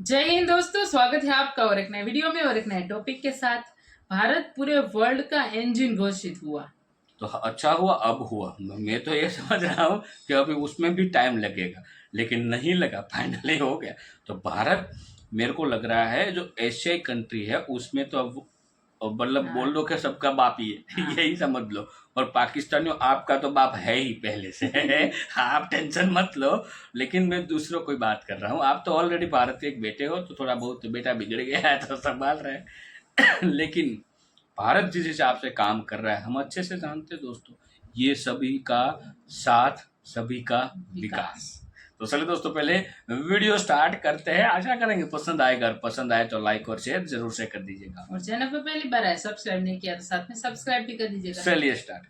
जय हिंद दोस्तों, स्वागत है आपका और एक नए वीडियो में और एक नए टॉपिक के साथ। भारत पूरे वर्ल्ड का इंजन घोषित हुआ। तो अच्छा हुआ, अब हुआ। मैं तो ये समझ रहा हूँ कि अभी उसमें भी टाइम लगेगा, लेकिन नहीं लगा, फाइनली हो गया। तो भारत, मेरे को लग रहा है जो एशियाई कंट्री है उसमें तो अब मतलब हाँ, बोल दो कि सबका बाप ही है हाँ, यही समझ लो। और पाकिस्तानियों, आपका तो बाप है ही पहले से आप टेंशन मत लो। लेकिन मैं दूसरों कोई बात कर रहा हूँ, आप तो ऑलरेडी भारत के एक बेटे हो, तो थोड़ा बहुत बेटा बिगड़ गया है तो संभाल रहे हैं लेकिन भारत जिस हिसाब से काम कर रहा है हम अच्छे से जानते हैं दोस्तों। ये सभी का साथ, सभी का विकास। विकास। तो चलिए दोस्तों, पहले वीडियो स्टार्ट करते हैं। आशा करेंगे पसंद आएगा, और पसंद आए तो लाइक और शेयर जरूर से कर दीजिएगा। और चैनल पर पहली बार आए, सब्सक्राइब नहीं किया तो साथ में सब्सक्राइब भी कर दीजिएगा। चलिए स्टार्ट।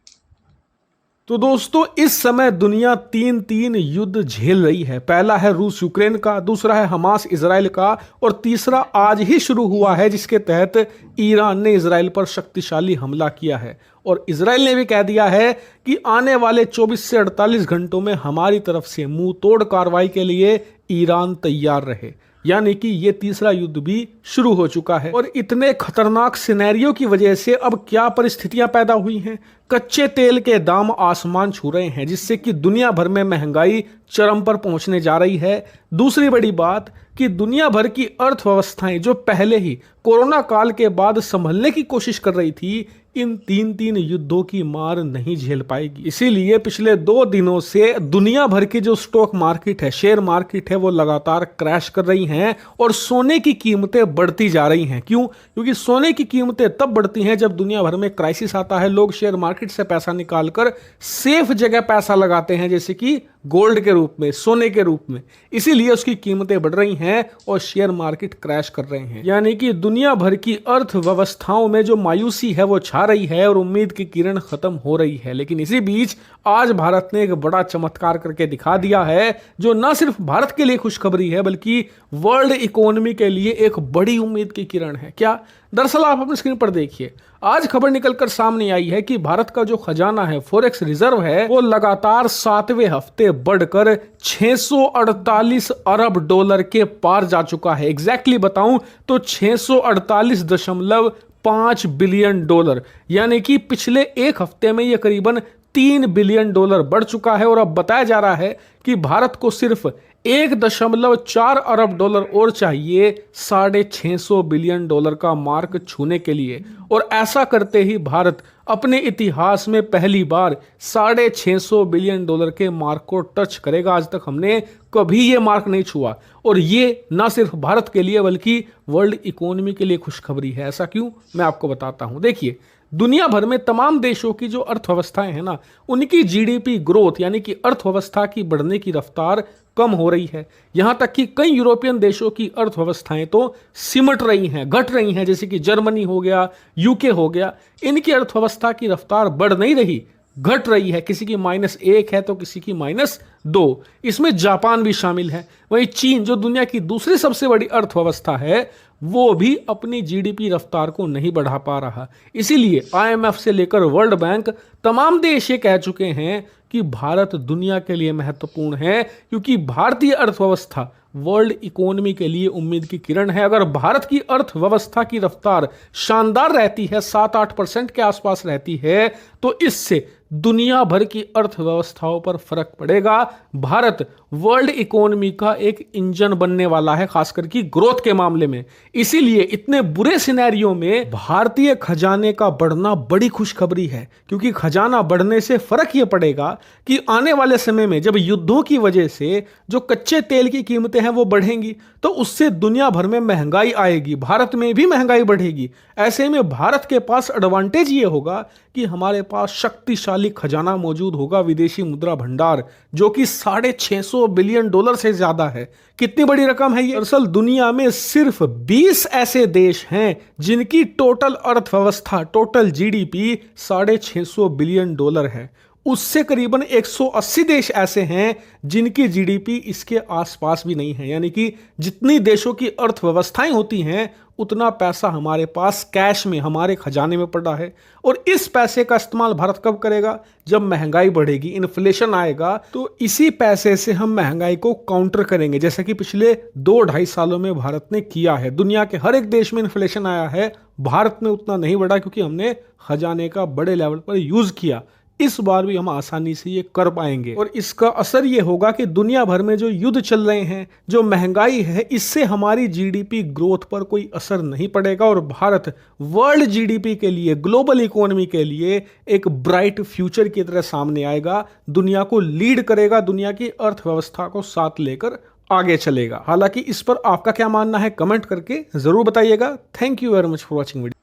तो दोस्तों इस समय दुनिया तीन तीन युद्ध झेल रही है। पहला है रूस यूक्रेन का, दूसरा है हमास इजराइल का, और तीसरा आज ही शुरू हुआ है जिसके तहत ईरान ने इजराइल पर शक्तिशाली हमला किया है। और इजराइल ने भी कह दिया है कि आने वाले 24 से 48 घंटों में हमारी तरफ से मुंह तोड़ कार्रवाई के लिए ईरान तैयार रहे। यानी कि ये तीसरा युद्ध भी शुरू हो चुका है। और इतने खतरनाक सिनेरियो की वजह से अब क्या परिस्थितियां पैदा हुई हैं। कच्चे तेल के दाम आसमान छू रहे हैं, जिससे कि दुनिया भर में महंगाई चरम पर पहुंचने जा रही है। दूसरी बड़ी बात कि दुनिया भर की अर्थव्यवस्थाएं जो पहले ही कोरोना काल के बाद संभलने की कोशिश कर रही थी, इन तीन तीन युद्धों की मार नहीं झेल पाएगी। इसीलिए पिछले 2 दिनों से दुनिया भर की जो स्टॉक मार्केट है, शेयर मार्केट है, वो लगातार क्रैश कर रही हैं और सोने की कीमतें बढ़ती जा रही हैं। क्यों? क्योंकि सोने की कीमतें तब बढ़ती हैं जब दुनिया भर में क्राइसिस आता है। लोग शेयर मार्केट से पैसा निकालकर सेफ जगह पैसा लगाते हैं, जैसे कि गोल्ड के रूप में, सोने के रूप में। इसीलिए उसकी कीमतें बढ़ रही हैं और शेयर मार्केट क्रैश कर रहे हैं। यानी कि दुनिया भर की अर्थव्यवस्थाओं में जो मायूसी है वो छा रही है और उम्मीद की किरण खत्म हो रही है। लेकिन इसी बीच आज भारत ने एक बड़ा चमत्कार करके दिखा दिया है, जो न सिर्फ भारत के लिए खुशखबरी है बल्कि वर्ल्ड इकोनॉमी के लिए एक बड़ी उम्मीद की किरण है। क्या? दरअसल आप अपनी स्क्रीन पर देखिए, आज खबर निकलकर सामने आई है कि भारत का जो खजाना है, फॉरेक्स रिजर्व है, वो लगातार 7वें हफ्ते बढ़कर 648 अरब डॉलर के पार जा चुका है। एग्जैक्टली बताऊं तो 648.5 बिलियन डॉलर। यानी कि पिछले एक हफ्ते में यह करीबन 3 बिलियन डॉलर बढ़ चुका है। और अब बताया जा रहा है कि भारत को सिर्फ 1.4 अरब डॉलर और चाहिए 650 बिलियन डॉलर का मार्क छूने के लिए। और ऐसा करते ही भारत अपने इतिहास में पहली बार 650 बिलियन डॉलर के मार्क को टच करेगा। आज तक हमने कभी ये मार्क नहीं छुआ। और ये ना सिर्फ भारत के लिए बल्कि वर्ल्ड इकोनॉमी के लिए खुशखबरी है। ऐसा क्यों? मैं आपको बताता हूं। देखिए, दुनिया भर में तमाम देशों की जो अर्थव्यवस्थाएं हैं ना, उनकी जीडीपी ग्रोथ यानी कि अर्थव्यवस्था की बढ़ने की रफ्तार कम हो रही है। यहां तक कि कई यूरोपियन देशों की अर्थव्यवस्थाएं तो सिमट रही हैं, घट रही हैं, जैसे कि जर्मनी हो गया, यूके हो गया। इनकी अर्थव्यवस्था की रफ्तार बढ़ नहीं रही, घट रही है। किसी की -1 है तो किसी की -2। इसमें जापान भी शामिल है। वहीं चीन, जो दुनिया की दूसरी सबसे बड़ी अर्थव्यवस्था है, वो भी अपनी जीडीपी रफ्तार को नहीं बढ़ा पा रहा। इसीलिए आईएमएफ से लेकर वर्ल्ड बैंक, तमाम देश ये कह चुके हैं कि भारत दुनिया के लिए महत्वपूर्ण है, क्योंकि भारतीय अर्थव्यवस्था वर्ल्ड इकोनॉमी के लिए उम्मीद की किरण है। अगर भारत की अर्थव्यवस्था की रफ्तार शानदार रहती है, 7-8% के आसपास रहती है, तो इससे दुनिया भर की अर्थव्यवस्थाओं पर फर्क पड़ेगा। भारत वर्ल्ड इकोनॉमी का एक इंजन बनने वाला है, खासकर की ग्रोथ के मामले में। इसीलिए इतने बुरे सिनेरियो में भारतीय खजाने का बढ़ना बड़ी खुशखबरी है, क्योंकि खजाना बढ़ने से फर्क यह पड़ेगा कि आने वाले समय में जब युद्धों की वजह से जो कच्चे तेल की कीमतें हैं वो बढ़ेंगी, तो उससे दुनिया भर में महंगाई आएगी, भारत में भी महंगाई बढ़ेगी। ऐसे में भारत के पास एडवांटेज ये होगा कि हमारे पास शक्तिशाली खजाना मौजूद होगा, विदेशी मुद्रा भंडार, जो कि 650 बिलियन डॉलर से ज्यादा है। कितनी बड़ी रकम है ये? दरअसल दुनिया में सिर्फ 20 ऐसे देश हैं जिनकी टोटल अर्थव्यवस्था, टोटल जीडीपी 650 बिलियन डॉलर है। उससे करीबन 180 देश ऐसे हैं जिनकी जीडीपी इसके आसपास भी नहीं है। यानी कि जितनी देशों की अर्थव्यवस्थाएं होती हैं उतना पैसा हमारे पास कैश में, हमारे खजाने में पड़ा है। और इस पैसे का इस्तेमाल भारत कब करेगा? जब महंगाई बढ़ेगी, इन्फ्लेशन आएगा, तो इसी पैसे से हम महंगाई को काउंटर करेंगे, जैसे कि पिछले 2-2.5 सालों में भारत ने किया है। दुनिया के हर एक देश में इन्फ्लेशन आया है, भारत में उतना नहीं बढ़ा क्योंकि हमने खजाने का बड़े लेवल पर यूज किया। इस बार भी हम आसानी से ये कर पाएंगे और इसका असर ये होगा कि दुनिया भर में जो युद्ध चल रहे हैं, जो महंगाई है, इससे हमारी जीडीपी ग्रोथ पर कोई असर नहीं पड़ेगा और भारत वर्ल्ड जीडीपी के लिए, ग्लोबल इकोनॉमी के लिए एक ब्राइट फ्यूचर की तरह सामने आएगा, दुनिया को लीड करेगा, दुनिया की अर्थव्यवस्था को साथ लेकर आगे चलेगा। हालांकि इस पर आपका क्या मानना है कमेंट करके जरूर बताइएगा। Thank you very much for watching video.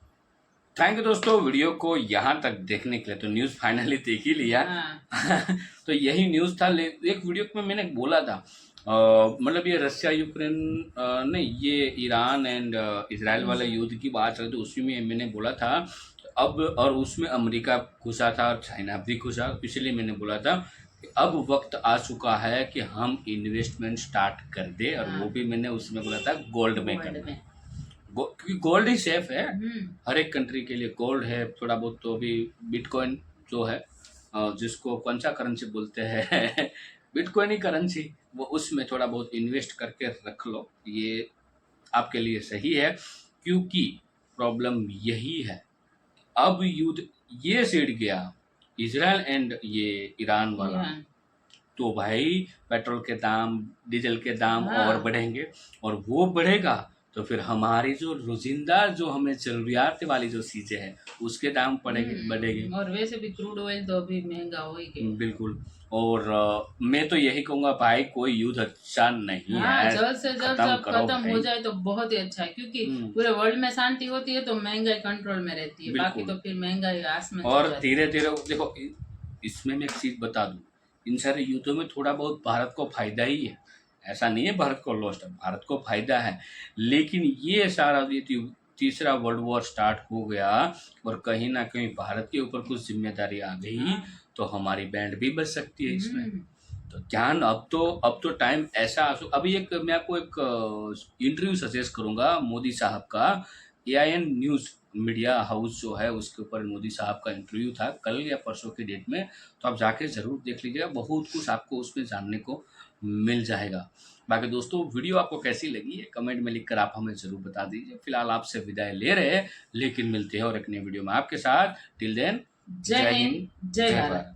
Thank you दोस्तों, वीडियो को यहाँ तक देखने के लिए। तो न्यूज़ फाइनली देख ही लिया। तो यही न्यूज़ था। एक वीडियो में मैंने बोला था, मतलब ये रशिया यूक्रेन नहीं, ये ईरान एंड इजराइल वाले युद्ध की बात है, तो उसी में मैंने बोला था अब, और उसमें अमेरिका घुसा था और चाइना भी घुसा। इसलिए मैंने बोला था कि अब वक्त आ चुका है कि हम इन्वेस्टमेंट स्टार्ट कर दे, और वो भी मैंने उसमें बोला था गोल्ड में करना, क्योंकि गोल्ड ही सेफ है हर एक कंट्री के लिए। गोल्ड है, थोड़ा बहुत तो अभी बिटकॉइन जो है, जिसको कौन सा करेंसी बोलते हैं बिटकॉइन ही करेंसी, वो उसमें थोड़ा बहुत इन्वेस्ट करके रख लो, ये आपके लिए सही है। क्योंकि प्रॉब्लम यही है, अब युद्ध ये छिड़ गया इजराइल एंड ये ईरान वाला, तो भाई पेट्रोल के दाम, डीजल के दाम और बढ़ेंगे, और वो बढ़ेगा तो फिर हमारी जो रोजिंदा, जो हमें जरूरियात वाली जो चीजें हैं, उसके दाम बढ़ेंगे। और वैसे भी क्रूड ऑयल तो अभी महंगा हो ही गया। बिल्कुल। और मैं तो यही कहूँगा भाई, कोई युद्ध अच्छा नहीं है, जल्द से जल्द सब खत्म हो जाए तो बहुत ही अच्छा है, क्योंकि पूरे वर्ल्ड में शांति होती है तो महंगाई कंट्रोल में रहती है, बाकी तो फिर महंगाई आसमान। और धीरे धीरे देखो, इसमें मैं एक चीज बता दूं, इन सारे युद्धों में थोड़ा बहुत भारत को फायदा ही है, ऐसा नहीं है भारत को लॉस है, भारत को फायदा है। लेकिन ये सारा तीसरा वर्ल्ड वॉर स्टार्ट हो गया और कहीं ना कहीं भारत के ऊपर कुछ जिम्मेदारी आ गई, तो हमारी बैंड भी बच सकती है इसमें। तो ध्यान, अब तो टाइम ऐसा अभी एक मैं आपको एक इंटरव्यू सजेस्ट करूंगा मोदी साहब का। AIN न्यूज़ मीडिया हाउस जो है, उसके ऊपर मोदी साहब का इंटरव्यू था कल या परसों की डेट में, तो आप जाके ज़रूर देख लीजिएगा, बहुत कुछ आपको उसमें जानने को मिल जाएगा। बाकी दोस्तों, वीडियो आपको कैसी लगी है कमेंट में लिखकर आप हमें ज़रूर बता दीजिए। फिलहाल आपसे विदाई ले रहे हैं, लेकिन मिलते हैं और एक नई वीडियो में आपके साथ। टिल देन, जय हिंद, जय भारत।